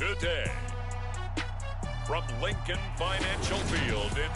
today. From Lincoln Financial Field in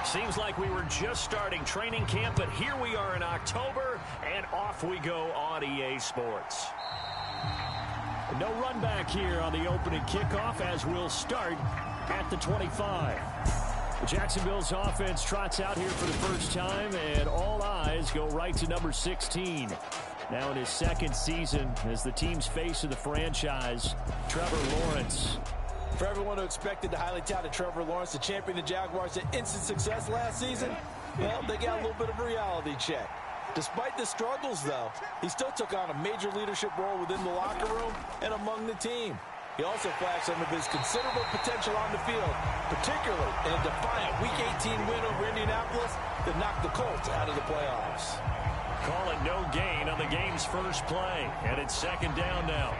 Seems like we were just starting training camp, but here we are in October, and off we go on EA Sports. No run back here on the opening kickoff as we'll start at the 25. Jacksonville's offense trots out here for the first time, and all eyes go right to number 16. Now in his second season as the team's face of the franchise, Trevor Lawrence. For everyone who expected the highly touted Trevor Lawrence to champion the Jaguars to instant success last season, well, they got a little bit of a reality check. Despite the struggles, though, he still took on a major leadership role within the locker room and among the team. He also flashed some of his considerable potential on the field, particularly in a defiant Week 18 win over Indianapolis that knocked the Colts out of the playoffs. Call it no gain on the game's first play, and it's second down now.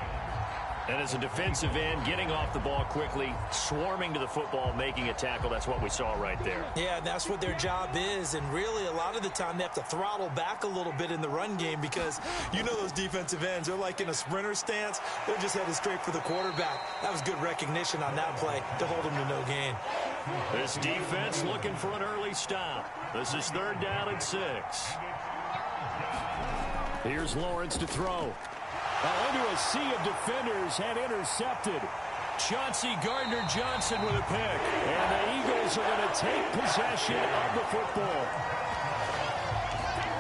And as a defensive end, getting off the ball quickly, swarming to the football, making a tackle, that's what we saw right there. Yeah, that's what their job is, and really a lot of the time they have to throttle back a little bit in the run game because you know those defensive ends, they're like in a sprinter stance. They're just headed straight for the quarterback. That was good recognition on that play to hold them to no gain. This defense looking for an early stop. This is third down and 6. Here's Lawrence to throw. Into a sea of defenders and intercepted. Chauncey Gardner-Johnson with a pick. And the Eagles are going to take possession of the football.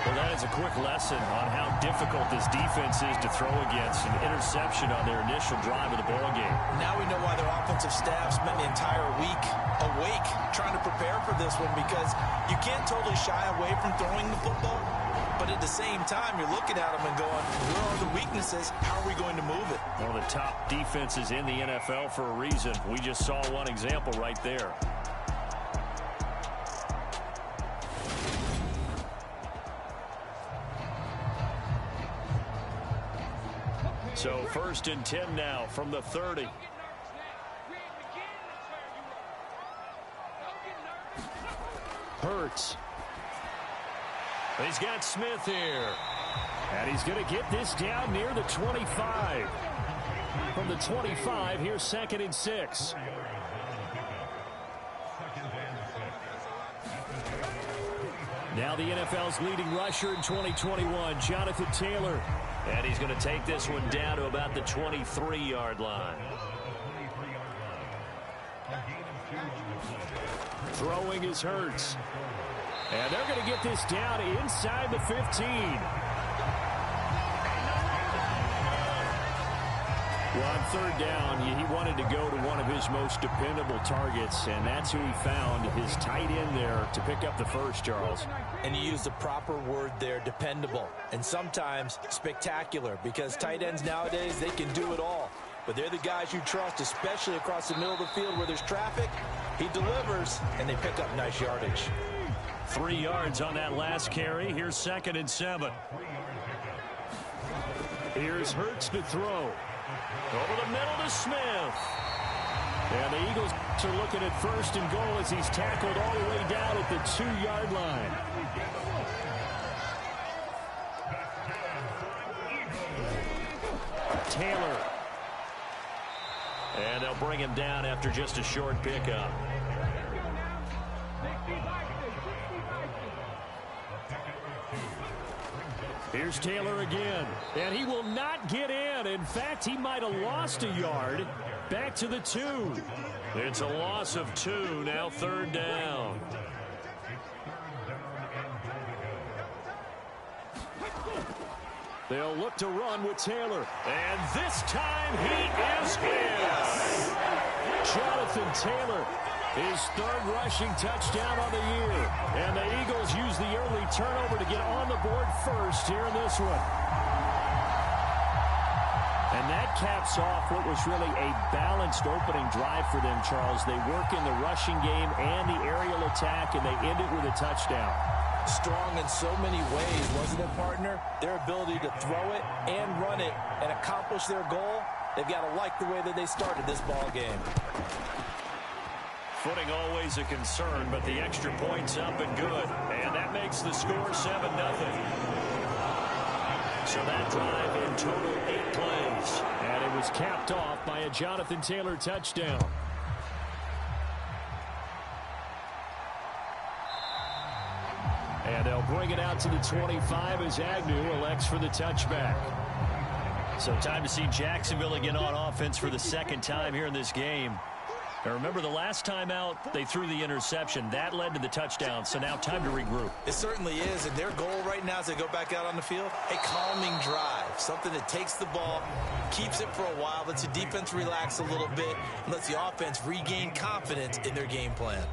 Well, that is a quick lesson on how difficult this defense is to throw against. An interception on their initial drive of the ballgame. Now we know why their offensive staff spent the entire week awake trying to prepare for this one, because you can't totally shy away from throwing the football. But at the same time, you're looking at them and going, where are the weaknesses? How are we going to move it? One of the top defenses in the NFL for a reason. We just saw one example right there. So first and 10 now from the 30. Hurts. He's got Smith here. And he's going to get this down near the 25. From the 25, here's second and 6. Now the NFL's leading rusher in 2021, Jonathan Taylor. And he's going to take this one down to about the 23-yard line. Throwing is Hurts. And they're going to get this down inside the 15. Well, on third down, he wanted to go to one of his most dependable targets, and that's who he found, his tight end there, to pick up the first, Charles. And you use the proper word there, dependable, and sometimes spectacular, because tight ends nowadays, they can do it all. But they're the guys you trust, especially across the middle of the field where there's traffic. He delivers, and they pick up nice yardage. 3 yards on that last carry. Here's second and 7. Here's Hurts to throw. Over the middle to Smith. And the Eagles are looking at first and goal as he's tackled all the way down at the 2-yard line. Taylor. And they'll bring him down after just a short pickup. Here's Taylor again, and he will not get in. In fact, he might have lost a yard. Back to the 2. It's a loss of 2, now 3rd down. They'll look to run with Taylor. And this time he is in. Jonathan Taylor, his 3rd rushing touchdown on the year. And the Eagles use the early turnover to get on the board first here in this one. And that caps off what was really a balanced opening drive for them, Charles. They work in the rushing game and the aerial attack, and they end it with a touchdown. Strong in so many ways, wasn't it, partner? Their ability to throw it and run it and accomplish their goal, they've got to like the way that they started this ball game. Footing always a concern, but the extra point's up and good. And that makes the score 7-0. So that drive in total 8 plays. And it was capped off by a Jonathan Taylor touchdown. And they'll bring it out to the 25 as Agnew elects for the touchback. So time to see Jacksonville again on offense for the 2nd time here in this game. Now remember, the last time out, they threw the interception. That led to the touchdown, so now time to regroup. It certainly is, and their goal right now as they go back out on the field, a calming drive, something that takes the ball, keeps it for a while, lets the defense relax a little bit, and lets the offense regain confidence in their game plan.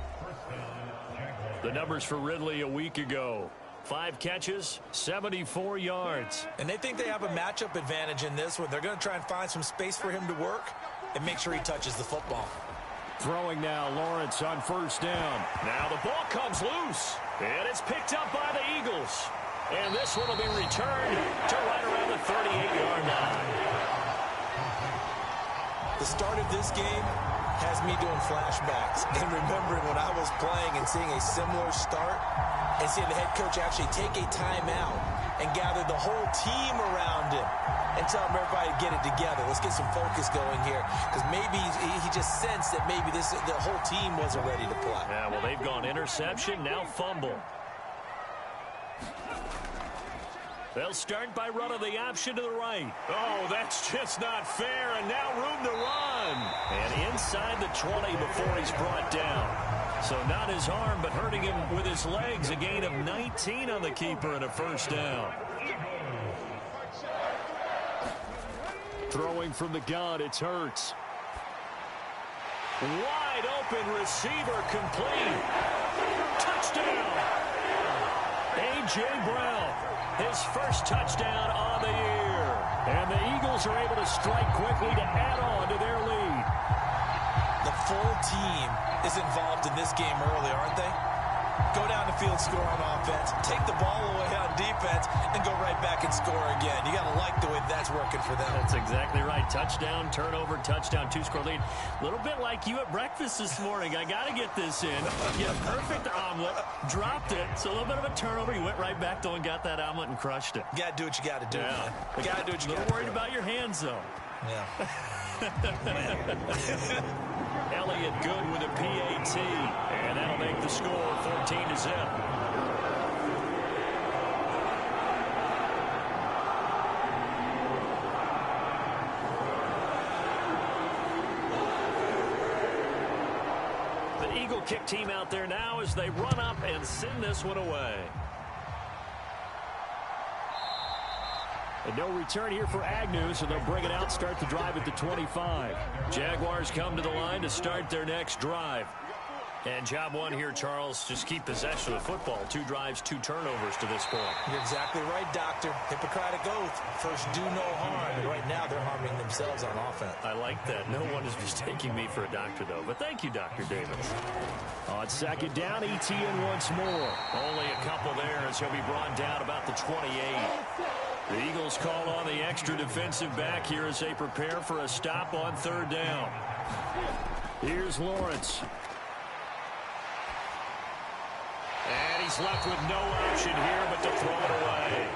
The numbers for Ridley a week ago. 5 catches, 74 yards. And they think they have a matchup advantage in this one. They're going to try and find some space for him to work and make sure he touches the football. Throwing now, Lawrence on 1st down. Now the ball comes loose, and it's picked up by the Eagles. And this one will be returned to right around the 38-yard line. The start of this game has me doing flashbacks and remembering when I was playing and seeing a similar start and seeing the head coach actually take a timeout and gather the whole team around him and tell him everybody to get it together. Let's get some focus going here, because maybe he just sensed that maybe the whole team wasn't ready to play. Yeah, well, they've gone interception, now fumble. They'll start by running the option to the right. Oh, that's just not fair, and now room to run. And inside the 20 before he's brought down. So not his arm, but hurting him with his legs. A gain of 19 on the keeper and a 1st down. Throwing from the gun, it's Hurts. Wide open receiver complete. Touchdown. A.J. Brown, his 1st touchdown on the year. And the Eagles are able to strike quickly to add on to their lead. The full team is involved in this game early, aren't they? Go down the field, score on offense, take the ball away on defense, and go right back and score again. You got to like the way that's working for them. That's exactly right. Touchdown, turnover, touchdown, 2-score lead. A little bit like you at breakfast this morning. I got to get this in. You had a perfect omelet, dropped it, so a little bit of a turnover. You went right back, though, and got that omelet and crushed it. You got to do what you got to do, man. You got to do what you got to do. A little worried about your hands, though. Yeah. Elliott good with a PAT, and that'll make the score 14-0. The Eagle kick team out there now as they run up and send this one away. And no return here for Agnew, so they'll bring it out, start the drive at the 25. Jaguars come to the line to start their next drive. And job one here, Charles, just keep possession of the football. 2 drives, 2 turnovers to this point. You're exactly right, Doctor. Hippocratic oath. First, do no harm. And right now, they're harming themselves on offense. I like that. No one is mistaking me for a doctor, though. But thank you, Dr. Davis. On 2nd down, ETN once more. Only a couple there as he'll be brought down about the 28. The Eagles call on the extra defensive back here as they prepare for a stop on 3rd down. Here's Lawrence. And he's left with no option here but to throw it away.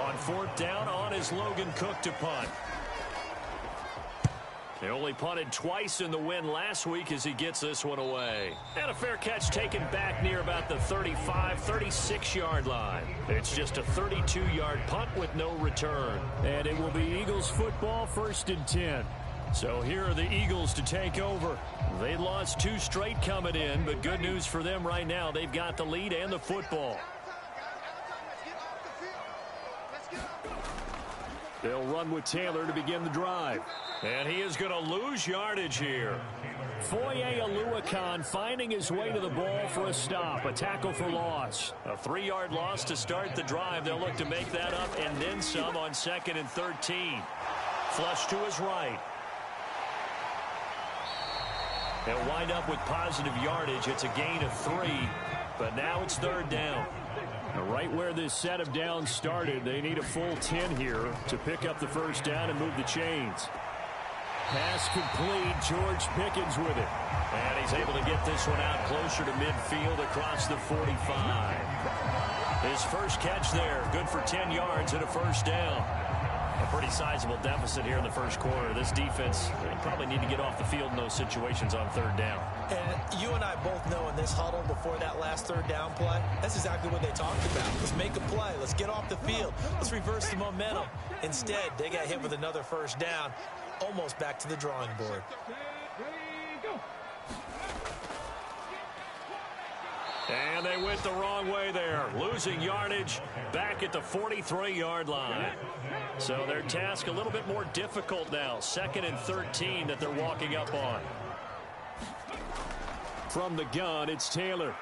On fourth down, on is Logan Cook to punt. He only punted twice in the win last week as he gets this one away. And a fair catch taken back near about the 35, 36-yard line. It's just a 32-yard punt with no return. And it will be Eagles football, 1st and 10. So here are the Eagles to take over. They lost 2 straight coming in, but good news for them right now. They've got the lead and the football. They'll run with Taylor to begin the drive. And he is going to lose yardage here. Foye Oluokun finding his way to the ball for a stop. A tackle for loss. A 3-yard loss to start the drive. They'll look to make that up and then some on 2nd and 13. Flush to his right. They'll wind up with positive yardage. It's a gain of 3. But now it's 3rd down. Right where this set of downs started, they need a full 10 here to pick up the 1st down and move the chains. Pass complete. George Pickens with it. And he's able to get this one out closer to midfield across the 45. His first catch there. Good for 10 yards and a 1st down. A pretty sizable deficit here in the 1st quarter. This defense probably need to get off the field in those situations on 3rd down. And you and I both know in this huddle before that last 3rd down play, that's exactly what they talked about. Let's make a play. Let's get off the field. Let's reverse the momentum. Instead, they got hit with another 1st down. Almost back to the drawing board. And they went the wrong way there. Losing yardage back at the 43-yard line. So their task a little bit more difficult now. 2nd and 13 that they're walking up on. From the gun, it's Taylor.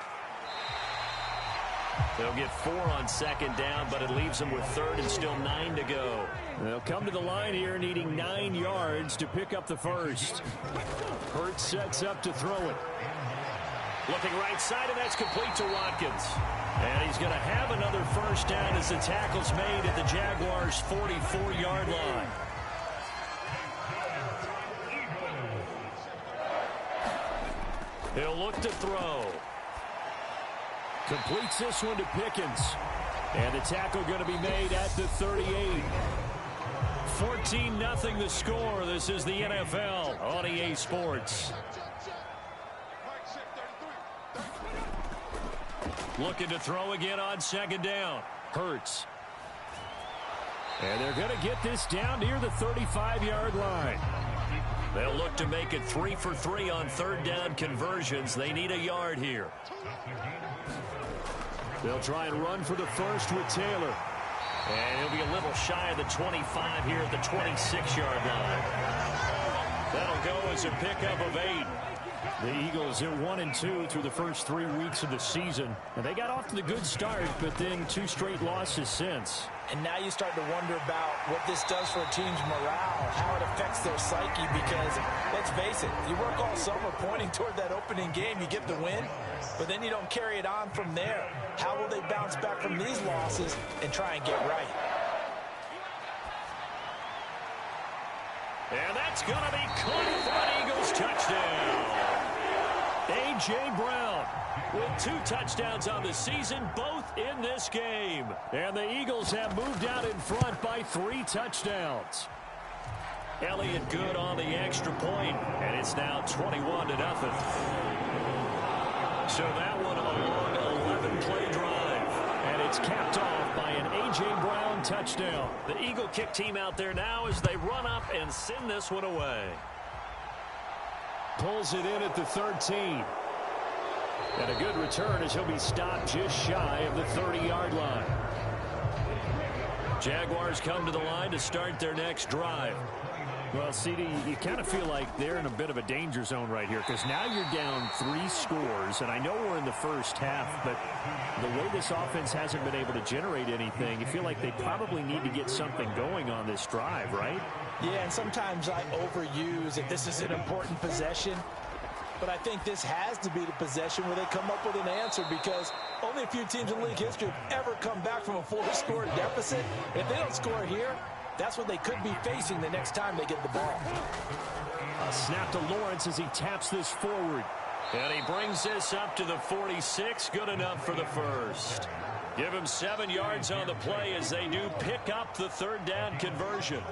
They'll get 4 on 2nd down, but it leaves them with 3rd and still 9 to go. They'll come to the line here needing 9 yards to pick up the 1st. Hurts sets up to throw it. Looking right side, and that's complete to Watkins. And he's going to have another 1st down as the tackle's made at the Jaguars' 44-yard line. He'll look to throw. Completes this one to Pickens. And the tackle going to be made at the 38. 14-0 the score. This is the NFL on EA Sports. Looking to throw again on 2nd down. Hurts. And they're going to get this down near the 35-yard line. They'll look to make it 3 for 3 on 3rd down conversions. They need a yard here. They'll try and run for the 1st with Taylor. And he'll be a little shy of the 25 here at the 26-yard line. That'll go as a pickup of 8. The Eagles are 1-2 through the first 3 weeks of the season. And they got off to the good start, but then 2 straight losses since. And now you start to wonder about what this does for a team's morale, how it affects their psyche, because, let's face it, you work all summer pointing toward that opening game, you get the win, but then you don't carry it on from there. How will they bounce back from these losses and try and get right? And that's going to be caught for an Eagles touchdown. A.J. Brown with 2 touchdowns on the season, both in this game. And the Eagles have moved out in front by 3 touchdowns. Elliott good on the extra point, and it's now 21-0. So that one a long 11-play drive. And it's capped off by an A.J. Brown touchdown. The Eagle kick team out there now as they run up and send this one away. Pulls it in at the 13. And a good return as he'll be stopped just shy of the 30-yard line. Jaguars come to the line to start their next drive. Well, CD, you kind of feel like they're in a bit of a danger zone right here because now you're down 3 scores, and I know we're in the first half, but the way this offense hasn't been able to generate anything, you feel like they probably need to get something going on this drive, right? Yeah, and sometimes I overuse it. This is an important possession, but I think this has to be the possession where they come up with an answer because only a few teams in league history have ever come back from a 4-score deficit. If they don't score here, That's what they could be facing the next time they get the ball. A snap to Lawrence as he taps this forward. And he brings this up to the 46. Good enough for the first. Give him 7 yards on the play as they do pick up the third down conversion.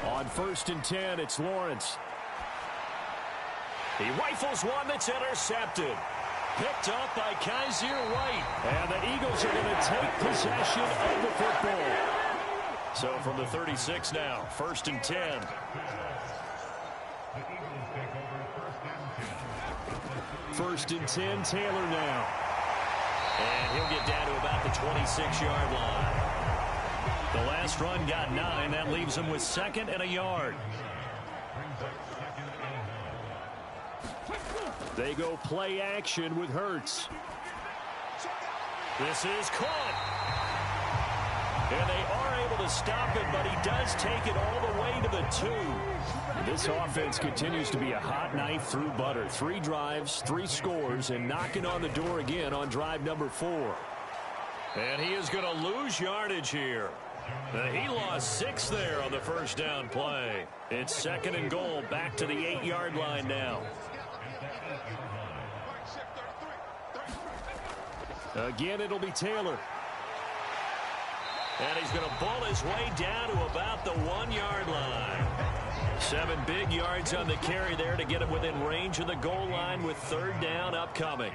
On 1st and 10, it's Lawrence. He rifles one that's intercepted. Picked up by Kaiser White. And the Eagles are going to take possession of the football. So from the 36 now, 1st and 10. First and 10, Taylor now. And he'll get down to about the 26-yard line. The last run got 9. That leaves him with 2nd and a yard. They go play action with Hurts. This is caught. And they are able to stop it, but he does take it all the way to the 2. This offense continues to be a hot knife through butter. 3 drives, 3 scores, and knocking on the door again on drive number 4. And he is going to lose yardage here. He lost 6 there on the first down play. It's 2nd and goal, back to the 8-yard line now. Again, it'll be Taylor. And he's going to ball his way down to about the 1-yard line. 7 big yards on the carry there to get him within range of the goal line with 3rd down upcoming.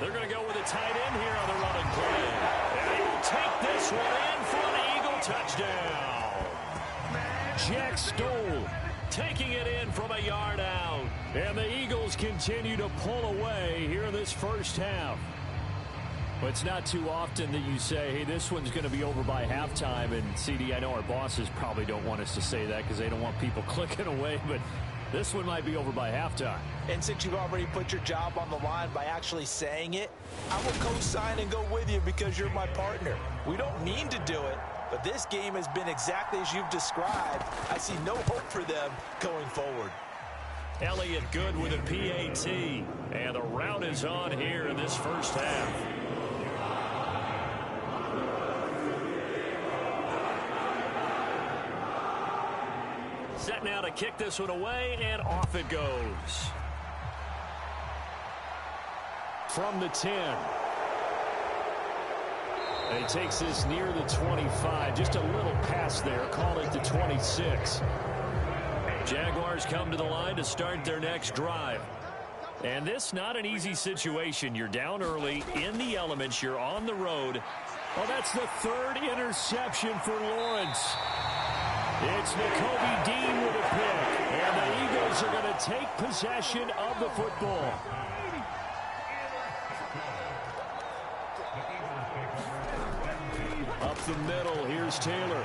They're going to go with a tight end here on the running play. And he will take this one in for an Eagle touchdown. Jack Stoll taking it in from a yard out. And the Eagles continue to pull away here in this first half. But it's not too often that you say, hey, this one's going to be over by halftime. And, CD, I know our bosses probably don't want us to say that because they don't want people clicking away. But this one might be over by halftime. And since you've already put your job on the line by actually saying it, I will co-sign and go with you because you're my partner. We don't mean to do it, but this game has been exactly as you've described. I see no hope for them going forward. Elliott Good with a PAT. And the route is on here in this first half. Set now to kick this one away, and off it goes. From the 10. And he takes this near the 25. Just a little pass there. Call it the 26. Jaguars come to the line to start their next drive. And this not an easy situation. You're down early, in the elements, you're on the road. Well, that's the 3rd interception for Lawrence. It's Nakobe Dean with a pick. And the Eagles are going to take possession of the football. Up the middle, here's Taylor.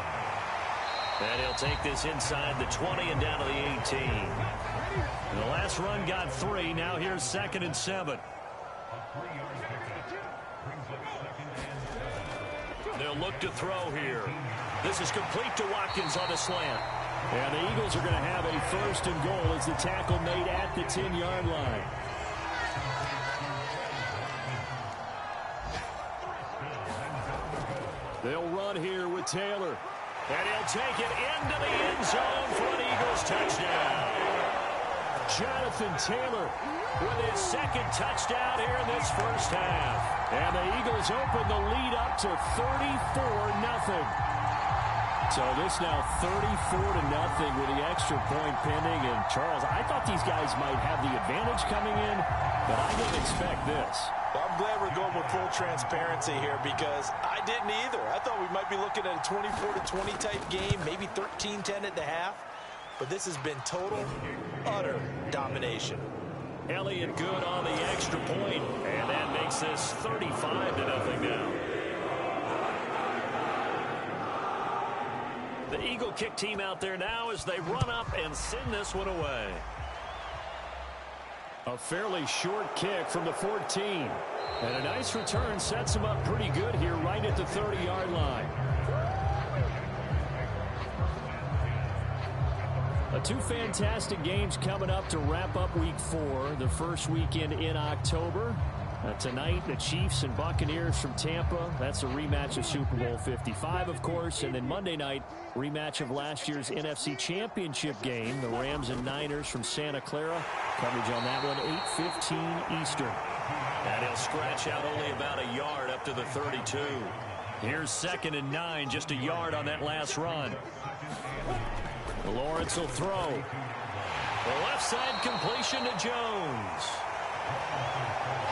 And he'll take this inside the 20 and down to the 18. And the last run got 3. Now here's 2nd and 7. They'll look to throw here. This is complete to Watkins on the slant. And the Eagles are going to have a 1st and goal as the tackle made at the 10-yard line. They'll run here with Taylor. And he'll take it into the end zone for an Eagles touchdown. Jonathan Taylor with his 2nd touchdown here in this first half. And the Eagles open the lead up to 34-0. So this now 34-0 with the extra point pending. And Charles, I thought these guys might have the advantage coming in, but I didn't expect this. Well, I'm glad we're going with full transparency here because I didn't either. I thought we might be looking at a 24-20 type game, maybe 13-10 at the half. But this has been total, utter domination. Elliott Good on the extra point, and that makes this 35-0 now. The Eagle kick team out there now as they run up and send this one away. A fairly short kick from the 14. And a nice return sets him up pretty good here right at the 30-yard line. Two fantastic games coming up to wrap up week 4, the first weekend in October. Tonight, the Chiefs and Buccaneers from Tampa. That's a rematch of Super Bowl 55, of course. And then Monday night, rematch of last year's NFC Championship game. The Rams and Niners from Santa Clara. Coverage on that one, 8:15 Eastern. And he'll scratch out only about a yard up to the 32. Here's 2nd and 9, just a yard on that last run. Lawrence will throw. The left side completion to Jones.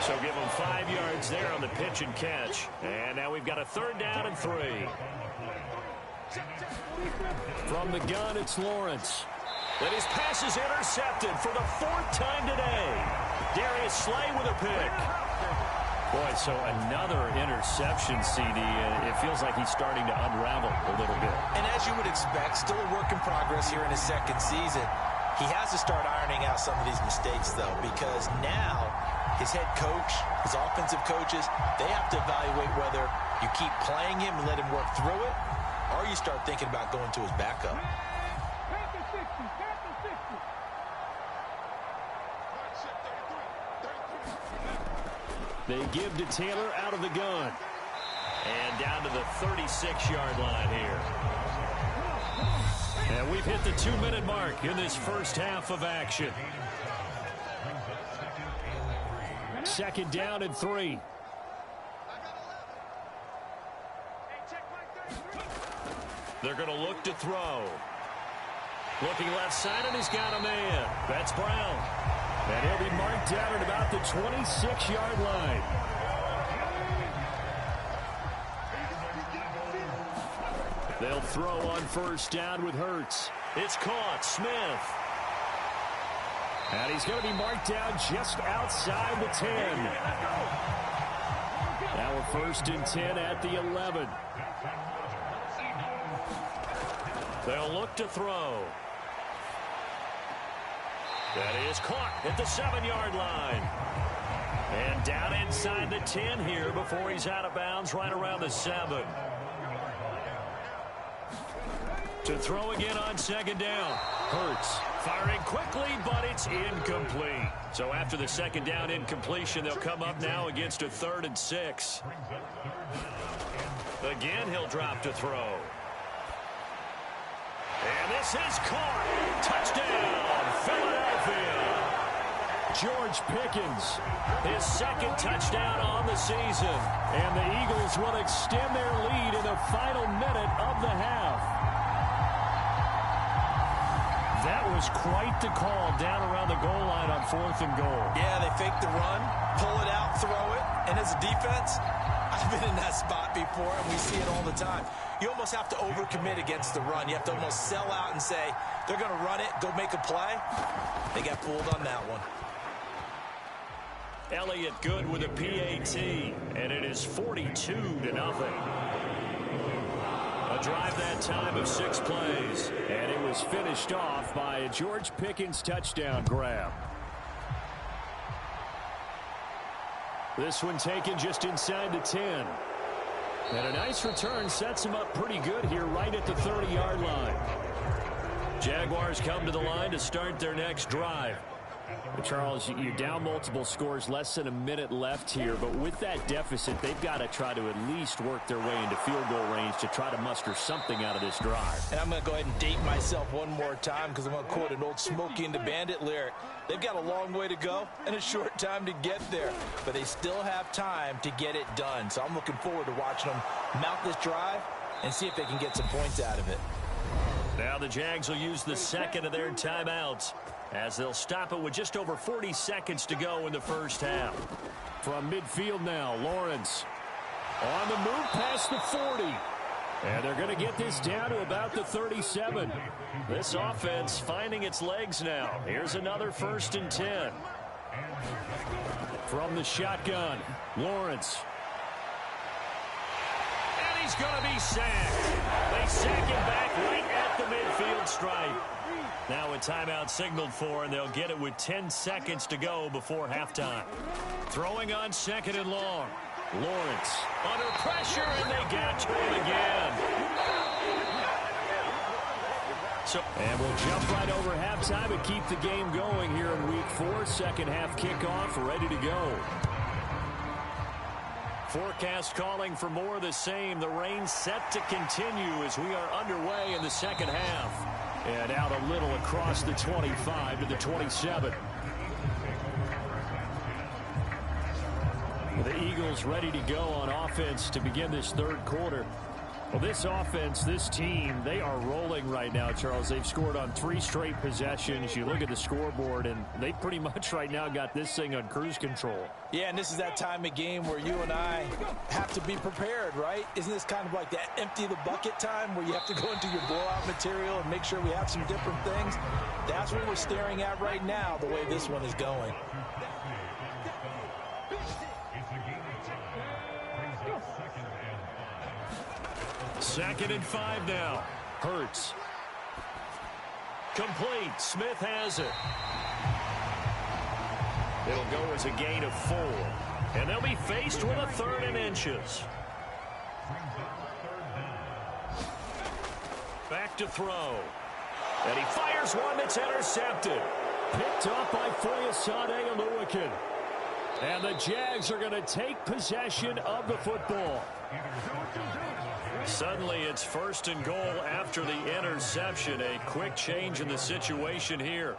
So give him 5 yards there on the pitch and catch. And now we've got a 3rd down and 3. From the gun, it's Lawrence. And his pass is intercepted for the 4th time today. Darius Slay with a pick. Boy, so another interception, CD. It feels like he's starting to unravel a little bit. And as you would expect, still a work in progress here in his 2nd season. He has to start ironing out some of these mistakes, though, because now his head coach, his offensive coaches, they have to evaluate whether you keep playing him and let him work through it, or you start thinking about going to his backup. They give to Taylor out of the gun. And down to the 36-yard line here. And we've hit the 2-minute mark in this first half of action. 2nd down and 3. They're going to look to throw. Looking left side, and he's got a man. That's Brown. And he'll be marked out at about the 26-yard line. They'll throw on 1st down with Hurts. It's caught. Smith. And he's going to be marked down just outside the 10. Now a 1st and 10 at the 11. They'll look to throw. That is caught at the 7-yard line. And down inside the 10 here before he's out of bounds right around the 7. To throw again on 2nd down. Hurts firing quickly, but it's incomplete. So after the 2nd down incompletion, they'll come up now against a 3rd and 6. Again, he'll drop to throw. And this is caught. Touchdown, Philadelphia. George Pickens, his 2nd touchdown on the season. And the Eagles will extend their lead in the final minute of the half. That was quite the call down around the goal line on 4th and goal. Yeah, they fake the run, pull it out, throw it. And as a defense, I've been in that spot before, and we see it all the time. You almost have to overcommit against the run. You have to almost sell out and say, they're going to run it, go make a play. They got fooled on that one. Elliott good with a PAT, and it is 42-0. A drive that time of 6 plays. And it was finished off by a George Pickens touchdown grab. This one taken just inside the 10. And a nice return sets him up pretty good here right at the 30-yard line. Jaguars come to the line to start their next drive. But Charles, you're down multiple scores, less than a minute left here. But with that deficit, they've got to try to at least work their way into field goal range to try to muster something out of this drive. And I'm going to go ahead and date myself one more time because I'm going to quote an old Smokey and the Bandit lyric. They've got a long way to go and a short time to get there. But they still have time to get it done. So I'm looking forward to watching them mount this drive and see if they can get some points out of it. Now the Jags will use the 2nd of their timeouts, as they'll stop it with just over 40 seconds to go in the first half. From midfield now, Lawrence on the move past the 40. And they're going to get this down to about the 37. This offense finding its legs now. Here's another 1st and 10. From the shotgun, Lawrence. And he's going to be sacked. They sack him back right at the midfield stripe. Now a timeout signaled for, and they'll get it with 10 seconds to go before halftime. Throwing on 2nd and long. Lawrence under pressure, and they got to him again. And we'll jump right over halftime and keep the game going here in Week 4. Second half kickoff, ready to go. Forecast calling for more of the same. The rain set to continue as we are underway in the second half. And out a little across the 25 to the 27. The Eagles ready to go on offense to begin this third quarter. Well, this offense, this team, they are rolling right now, Charles. They've scored on 3 straight possessions. You look at the scoreboard, and they pretty much right now got this thing on cruise control. Yeah, and this is that time of game where you and I have to be prepared, right? Isn't this kind of like that empty the bucket time where you have to go into your blowout material and make sure we have some different things? That's what we're staring at right now, the way this one is going. Second and 5 now. Hurts. Complete. Smith has it. It'll go as a gain of 4. And they'll be faced with a 3rd and inches. Back to throw. And he fires one that's intercepted. Picked up by Foyesade Oluokun. And the Jags are going to take possession of the football. Suddenly it's 1st and goal after the interception. A quick change in the situation here.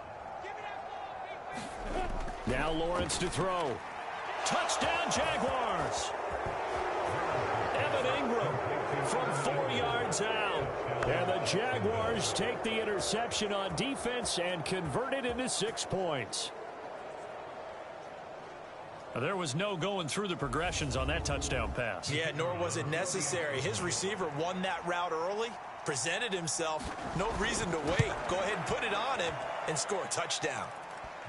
Now Lawrence to throw. Touchdown Jaguars. Evan Ingram from 4 yards out. And the Jaguars take the interception on defense and convert it into 6 points. There was no going through the progressions on that touchdown pass. Yeah, nor was it necessary. His receiver won that route early, presented himself. No reason to wait. Go ahead and put it on him and score a touchdown.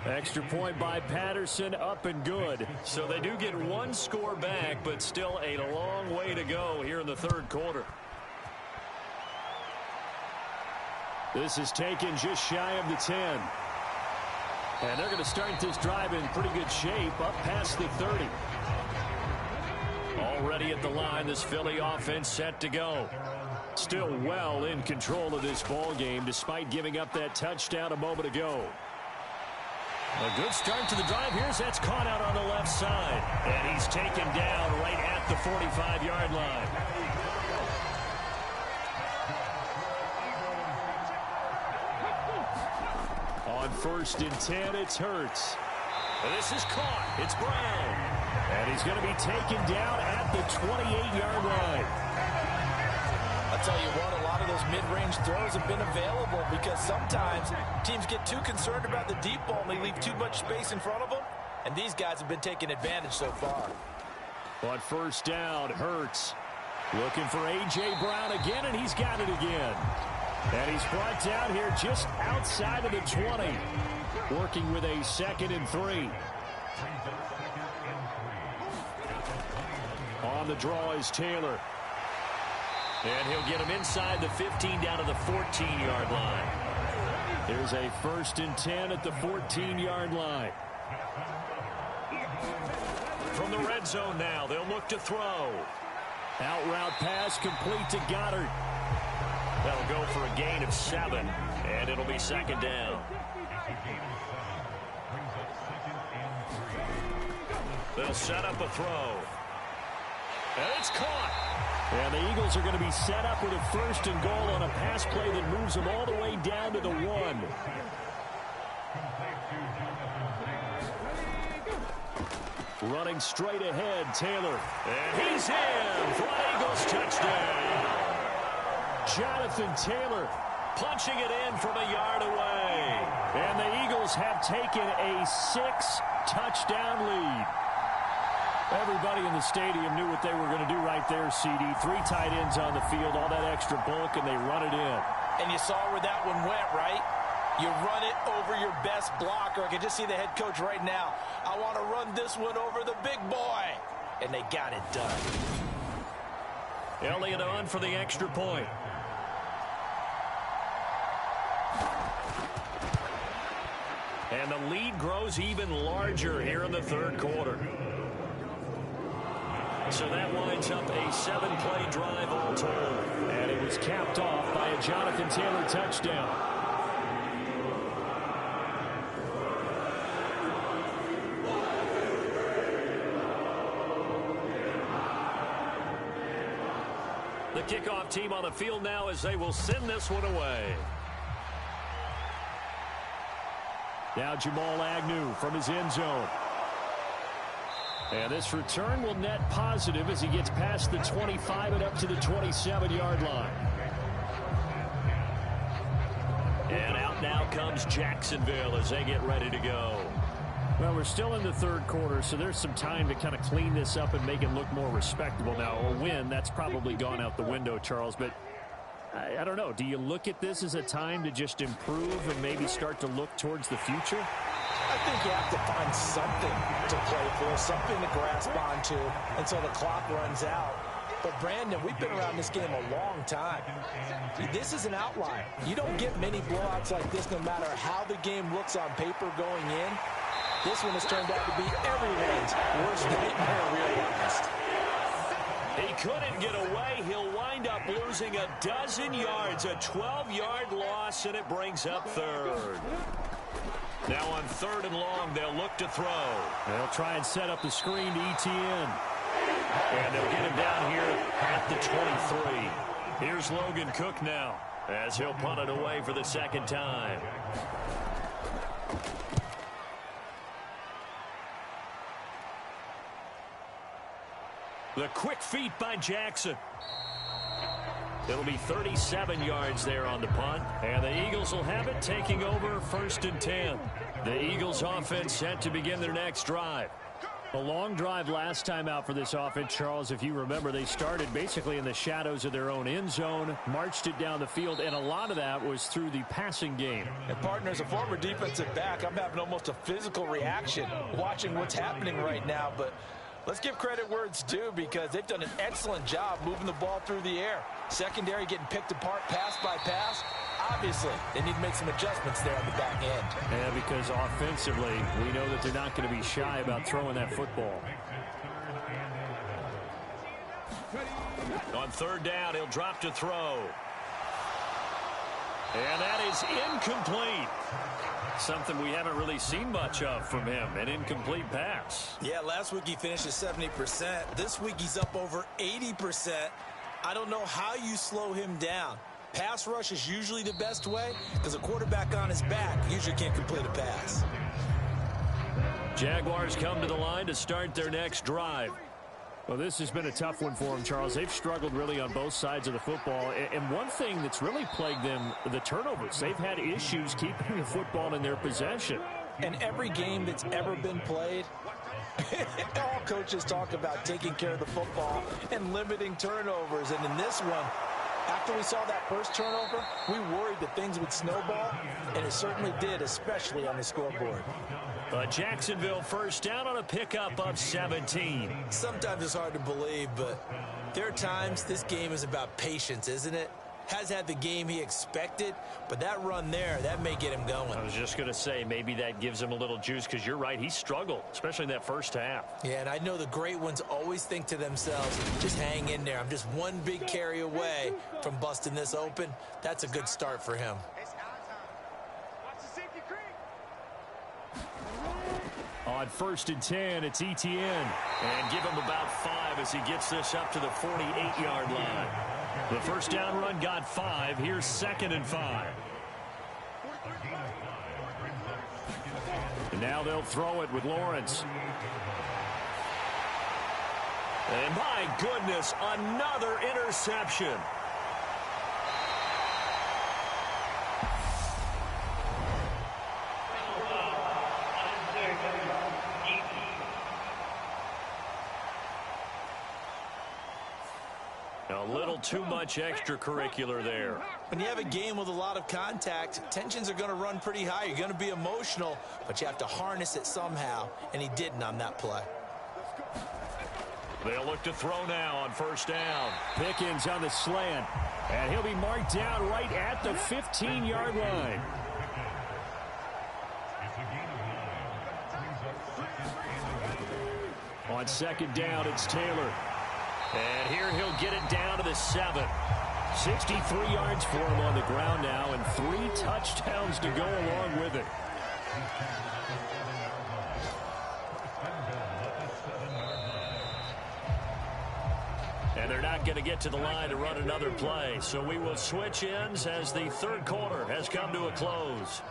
Extra point by Patterson, up and good. So they do get 1 score back, but still a long way to go here in the third quarter. This is taken just shy of the 10. And they're going to start this drive in pretty good shape, up past the 30. Already at the line, this Philly offense set to go. Still well in control of this ball game, despite giving up that touchdown a moment ago. A good start to the drive. Here's that's caught out on the left side. And he's taken down right at the 45-yard line. On 1st and 10, it's Hurts. This is caught. It's Brown. And he's going to be taken down at the 28-yard line. I'll tell you what, a lot of those mid-range throws have been available because sometimes teams get too concerned about the deep ball and they leave too much space in front of them. And these guys have been taking advantage so far. On 1st down, Hurts looking for A.J. Brown again, and he's got it again. And he's brought down here just outside of the 20. Working with a 2nd and 3. On the draw is Taylor. And he'll get him inside the 15 down to the 14-yard line. There's a 1st and 10 at the 14-yard line. From the red zone now, they'll look to throw. Out route pass complete to Goddard. That'll go for a gain of 7, and it'll be 2nd down. They'll set up a throw. And it's caught. And the Eagles are going to be set up with a 1st and goal on a pass play that moves them all the way down to the 1. Running straight ahead, Taylor. And he's in for an Eagles touchdown. Jonathan Taylor punching it in from a yard away. And the Eagles have taken a 6-touchdown lead. Everybody in the stadium knew what they were going to do right there, CD. 3 tight ends on the field, all that extra bulk, and they run it in. And you saw where that one went, right? You run it over your best blocker. I can just see the head coach right now. I want to run this one over the big boy. And they got it done. Elliott on for the extra point. And the lead grows even larger here in the third quarter. So that winds up a 7-play drive all told. And it was capped off by a Jonathan Taylor touchdown. The kickoff team on the field now as they will send this one away. Now Jamal Agnew from his end zone. And this return will net positive as he gets past the 25 and up to the 27-yard line. And out now comes Jacksonville as they get ready to go. Well, we're still in the third quarter, so there's some time to kind of clean this up and make it look more respectable. Now, a win, that's probably gone out the window, Charles, but I don't know. Do you look at this as a time to just improve and maybe start to look towards the future? I think you have to find something to play for, something to grasp onto until the clock runs out. But, Brandon, we've been around this game a long time. This is an outlier. You don't get many blowouts like this no matter how the game looks on paper going in. This one has turned out to be everyone's worst nightmare realized. He couldn't get away. He'll wind up losing a dozen yards, a 12-yard loss, and it brings up third. Now on third and long, they'll look to throw. They'll try and set up the screen to ETN. And they'll get him down here at the 23. Here's Logan Cook now as he'll punt it away for the second time. The quick feet by Jackson. It'll be 37 yards there on the punt. And the Eagles will have it, taking over 1st and 10. The Eagles offense set to begin their next drive. A long drive last time out for this offense, Charles. If you remember, they started basically in the shadows of their own end zone, marched it down the field, and a lot of that was through the passing game. And, partner, as a former defensive back, I'm having almost a physical reaction watching what's happening right now. But let's give credit where it's due because they've done an excellent job moving the ball through the air. Secondary getting picked apart pass by pass. Obviously, they need to make some adjustments there on the back end. Yeah, because offensively, we know that they're not going to be shy about throwing that football. On third down, he'll drop to throw. And that is incomplete. Something we haven't really seen much of from him, an incomplete pass. Yeah, last week he finished at 70%. This week he's up over 80%. I don't know how you slow him down. Pass rush is usually the best way because a quarterback on his back usually can't complete a pass. Jaguars come to the line to start their next drive. Well, this has been a tough one for them, Charles. They've struggled really on both sides of the football. And one thing that's really plagued them, the turnovers. They've had issues keeping the football in their possession. And every game that's ever been played, all coaches talk about taking care of the football and limiting turnovers. And in this one, after we saw that first turnover, we worried that things would snowball, and it certainly did, especially on the scoreboard. But Jacksonville first down on a pickup of 17. Sometimes it's hard to believe, but there are times this game is about patience, isn't it? Has had the game he expected, but that run there, that may get him going. I was just going to say, maybe that gives him a little juice because you're right, he struggled, especially in that first half. Yeah, and I know the great ones always think to themselves, just hang in there. I'm just one big carry away from busting this open. That's a good start for him. On 1st and 10, it's ETN. And give him about 5 as he gets this up to the 48-yard line. The first down run got 5. Here's 2nd and 5. And now they'll throw it with Lawrence. And my goodness, another interception. A little too much extracurricular there. When you have a game with a lot of contact, tensions are going to run pretty high. You're going to be emotional, but you have to harness it somehow, and he didn't on that play. They'll look to throw now on first down. Pickens on the slant, and he'll be marked down right at the 15-yard line. On second down, it's Taylor. And here he'll get it down to the 7. 63 yards for him on the ground now, and 3 touchdowns to go along with it. And they're not going to get to the line to run another play. So we will switch ends as the third quarter has come to a close.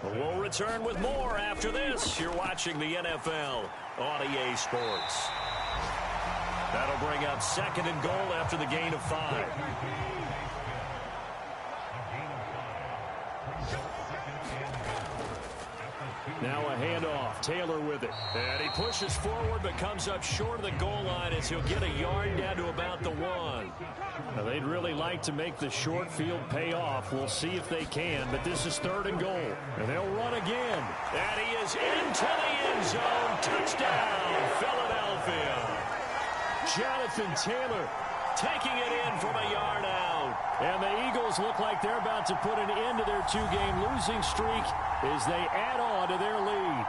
We'll return with more after this. You're watching the NFL on EA Sports. That'll bring up 2nd and goal after the gain of 5. Now a handoff. Taylor with it. And he pushes forward but comes up short of the goal line as he'll get a yard down to about the 1. Now they'd really like to make the short field pay off. We'll see if they can, but this is 3rd and goal. And they'll run again. And he is into the end zone. Touchdown, Philadelphia. Jonathan Taylor taking it in from a yard out. And the Eagles look like they're about to put an end to their 2-game losing streak as they add on to their lead.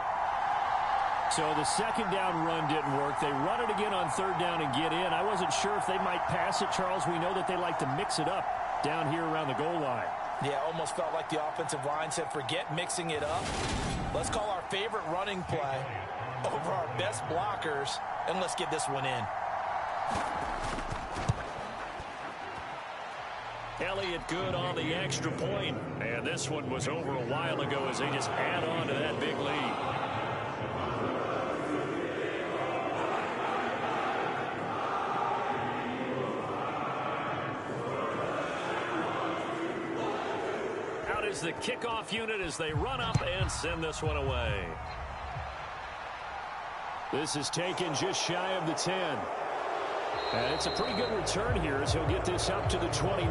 So the 2nd down run didn't work. They run it again on 3rd down and get in. I wasn't sure if they might pass it, Charles. We know that they like to mix it up down here around the goal line. Yeah, almost felt like the offensive line said, forget mixing it up. Let's call our favorite running play over our best blockers, and let's get this one in. Elliott good on the extra point. And this one was over a while ago as they just add on to that big lead. Out is the kickoff unit as they run up and send this one away. This is taken just shy of the 10. And it's a pretty good return here as he'll get this up to the 29.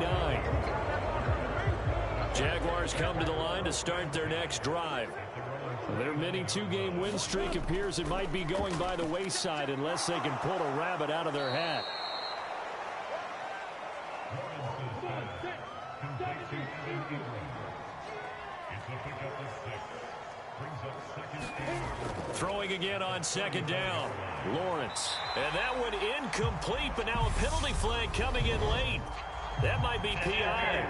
Jaguars come to the line to start their next drive. Their mini 2-game win streak appears it might be going by the wayside unless they can pull a rabbit out of their hat. Throwing again on 2nd down. Lawrence. And that one incomplete, but now a penalty flag coming in late. That might be PI.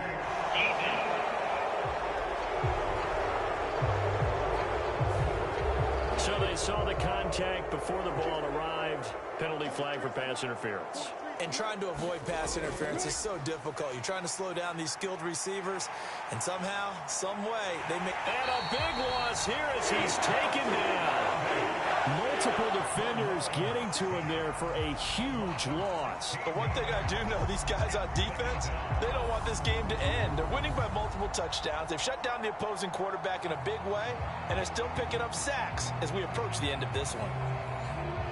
So they saw the contact before the ball arrived. Penalty flag for pass interference. And trying to avoid pass interference is so difficult. You're trying to slow down these skilled receivers, and somehow, some way, they make... And a big loss here as he's taken down. Multiple defenders getting to him there for a huge loss. But one thing I do know, these guys on defense, they don't want this game to end. They're winning by multiple touchdowns. They've shut down the opposing quarterback in a big way, and they're still picking up sacks as we approach the end of this one.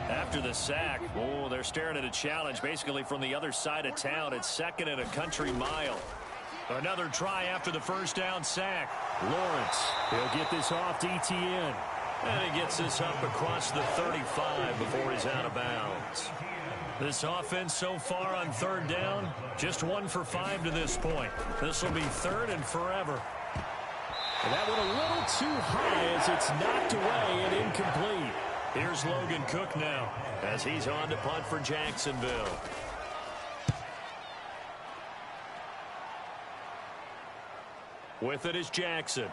After the sack, oh, they're staring at a challenge basically from the other side of town. It's 2nd and a country mile. Another try after the 1st down sack. Lawrence, he'll get this off to Etienne. And he gets this up across the 35 before he's out of bounds. This offense so far on 3rd down, just 1 for 5 to this point. This will be 3rd and forever. And that one a little too high as it's knocked away and incomplete. Here's Logan Cook now as he's on to punt for Jacksonville. With it is Jackson.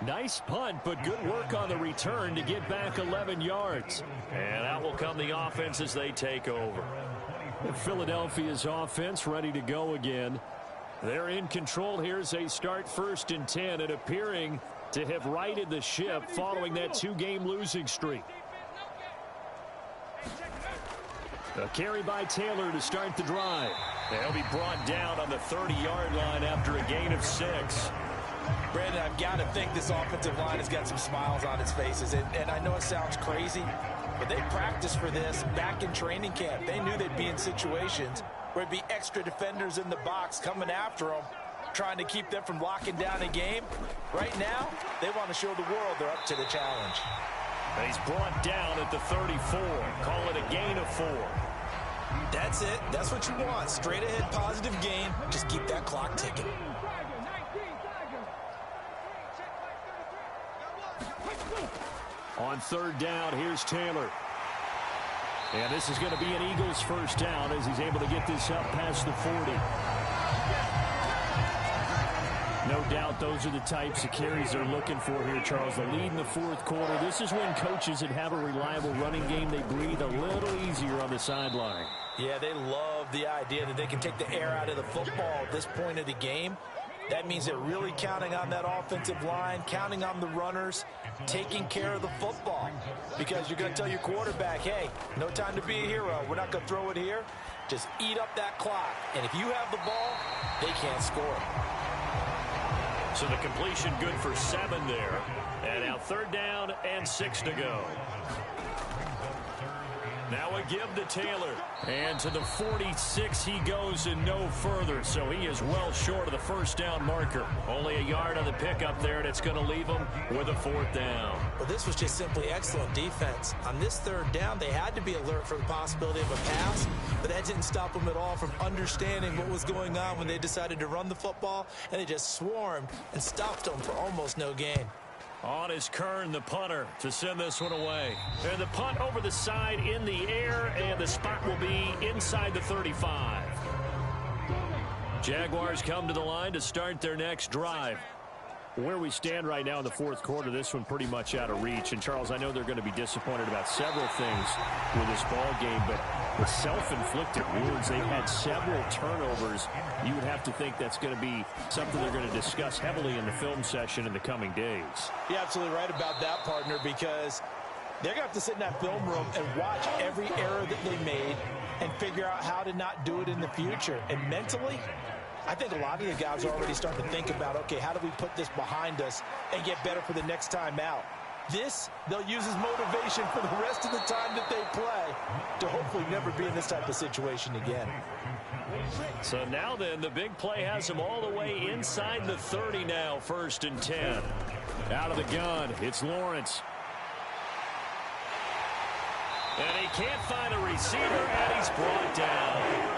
Nice punt, but good work on the return to get back 11 yards. And out will come the offense as they take over. Philadelphia's offense ready to go again. They're in control here as they start 1st and 10 and appearing to have righted the ship following that 2-game losing streak. A carry by Taylor to start the drive. They'll be brought down on the 30-yard line after a gain of 6. Brandon, I've got to think this offensive line has got some smiles on its faces. And I know it sounds crazy, but they practiced for this back in training camp. They knew they'd be in situations where it'd be extra defenders in the box coming after them, trying to keep them from locking down a game. Right now, they want to show the world they're up to the challenge. He's brought down at the 34. Call it a gain of 4. That's it. That's what you want. Straight ahead positive gain. Just keep that clock ticking. On 3rd down, here's Taylor. And this is going to be an Eagles 1st down as he's able to get this up past the 40. No doubt those are the types of carries they're looking for here, Charles. The lead in the fourth quarter. This is when coaches that have a reliable running game, they breathe a little easier on the sideline. Yeah, they love the idea that they can take the air out of the football at this point of the game. That means they're really counting on that offensive line, counting on the runners, taking care of the football. Because you're going to tell your quarterback, hey, no time to be a hero. We're not going to throw it here. Just eat up that clock. And if you have the ball, they can't score. So the completion good for 7 there. And now 3rd down and 6 to go. Now a give to Taylor. And to the 46 he goes and no further. So he is well short of the first down marker. Only a yard on the pickup there, and it's going to leave him with a 4th down. Well, this was just simply excellent defense. On this 3rd down, they had to be alert for the possibility of a pass, but that didn't stop them at all from understanding what was going on when they decided to run the football, and they just swarmed and stopped them for almost no gain. On is Kern, the punter, to send this one away. And the punt over the side in the air, and the spot will be inside the 35. Jaguars come to the line to start their next drive. Where we stand right now in the fourth quarter, this one pretty much out of reach. And, Charles, I know they're going to be disappointed about several things with this ball game, but the self-inflicted wounds, they've had several turnovers. You would have to think that's going to be something they're going to discuss heavily in the film session in the coming days. You're absolutely right about that, partner, because they're going to have to sit in that film room and watch every error that they made and figure out how to not do it in the future. And mentally, I think a lot of the guys are already starting to think about, okay, how do we put this behind us and get better for the next time out? This, they'll use as motivation for the rest of the time that they play to hopefully never be in this type of situation again. So now then, the big play has him all the way inside the 30 now, 1st and 10. Out of the gun, it's Lawrence. And he can't find a receiver, and he's brought down.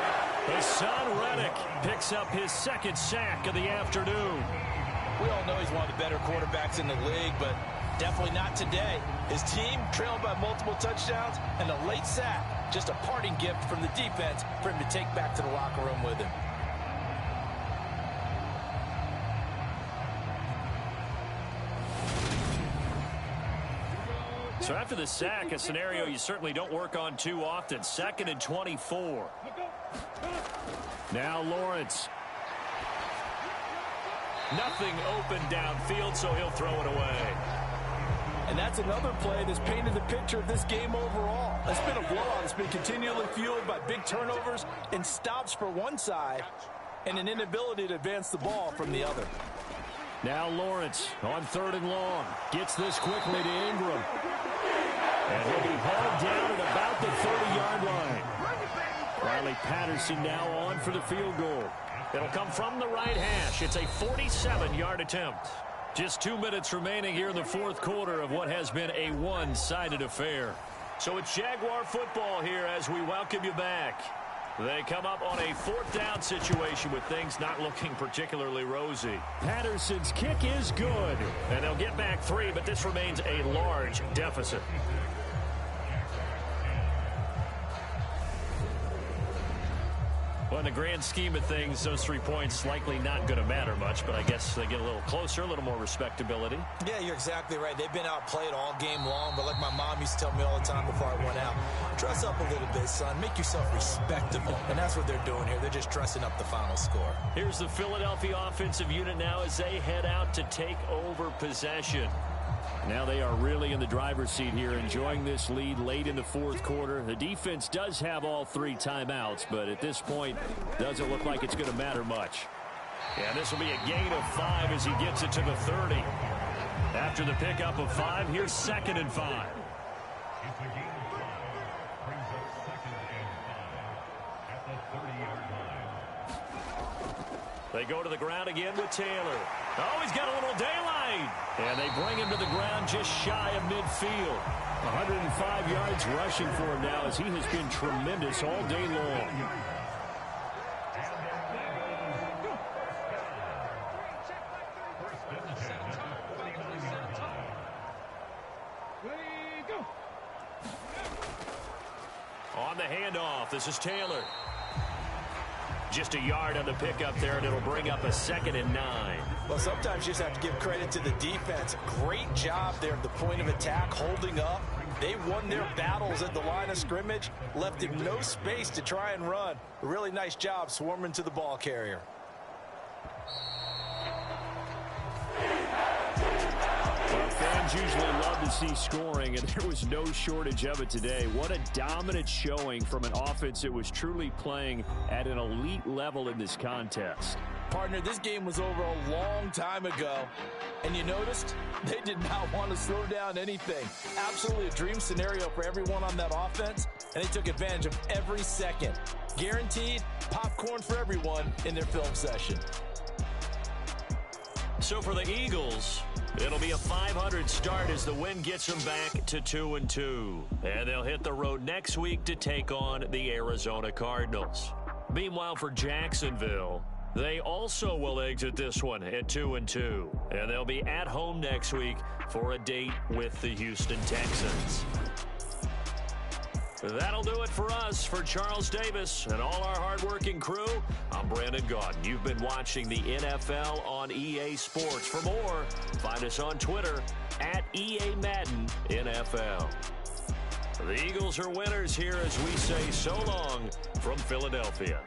Hassan Reddick picks up his 2nd sack of the afternoon. We all know he's one of the better quarterbacks in the league, but definitely not today. His team trailing by multiple touchdowns and a late sack. Just a parting gift from the defense for him to take back to the locker room with him. So after the sack, a scenario you certainly don't work on too often. 2nd and 24. Now Lawrence. Nothing open downfield, so he'll throw it away. And that's another play that's painted the picture of this game overall. It's been a blowout. It's been continually fueled by big turnovers and stops for one side and an inability to advance the ball from the other. Now Lawrence on 3rd and long. Gets this quickly to Ingram. And he'll be hauled down at about the 30-yard line. Riley Patterson now on for the field goal. It'll come from the right hash. It's a 47-yard attempt. Just 2 minutes remaining here in the fourth quarter of what has been a one-sided affair. So it's Jaguar football here as we welcome you back. They come up on a 4th down situation with things not looking particularly rosy. Patterson's kick is good. And they'll get back 3, but this remains a large deficit. Well, in the grand scheme of things, those 3 points likely not going to matter much, but I guess they get a little closer, a little more respectability. Yeah, you're exactly right. They've been outplayed all game long, but like my mom used to tell me all the time before I went out, dress up a little bit, son. Make yourself respectable. And that's what they're doing here. They're just dressing up the final score. Here's the Philadelphia offensive unit now as they head out to take over possession. Now they are really in the driver's seat here, enjoying this lead late in the fourth quarter. The defense does have all 3 timeouts, but at this point, doesn't look like it's going to matter much. Yeah, this will be a gain of 5 as he gets it to the 30. After the pickup of 5, here's 2nd and 5. They go to the ground again with Taylor. Oh, he's got a little daylight. And they bring him to the ground just shy of midfield. 105 yards rushing for him now as he has been tremendous all day long. On the handoff, this is Taylor. Just a yard on the pickup there, and it'll bring up a 2nd and 9. Well, sometimes you just have to give credit to the defense. Great job there at the point of attack, holding up. They won their battles at the line of scrimmage, left him no space to try and run. A really nice job swarming to the ball carrier. Fans usually love to see scoring, and there was no shortage of it today. What a dominant showing from an offense that was truly playing at an elite level in this contest. Partner, this game was over a long time ago, and you noticed they did not want to slow down anything. Absolutely a dream scenario for everyone on that offense, and they took advantage of every second. Guaranteed popcorn for everyone in their film session. So for the Eagles, it'll be a 500 start as the win gets them back to 2-2. And they'll hit the road next week to take on the Arizona Cardinals. Meanwhile, for Jacksonville, they also will exit this one at 2-2. And they'll be at home next week for a date with the Houston Texans. That'll do it for us. For Charles Davis and all our hardworking crew, I'm Brandon Gaudin. You've been watching the NFL on EA Sports. For more, find us on Twitter at EA Madden NFL. The Eagles are winners here as we say so long from Philadelphia.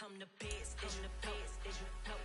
I'm the best, that you know.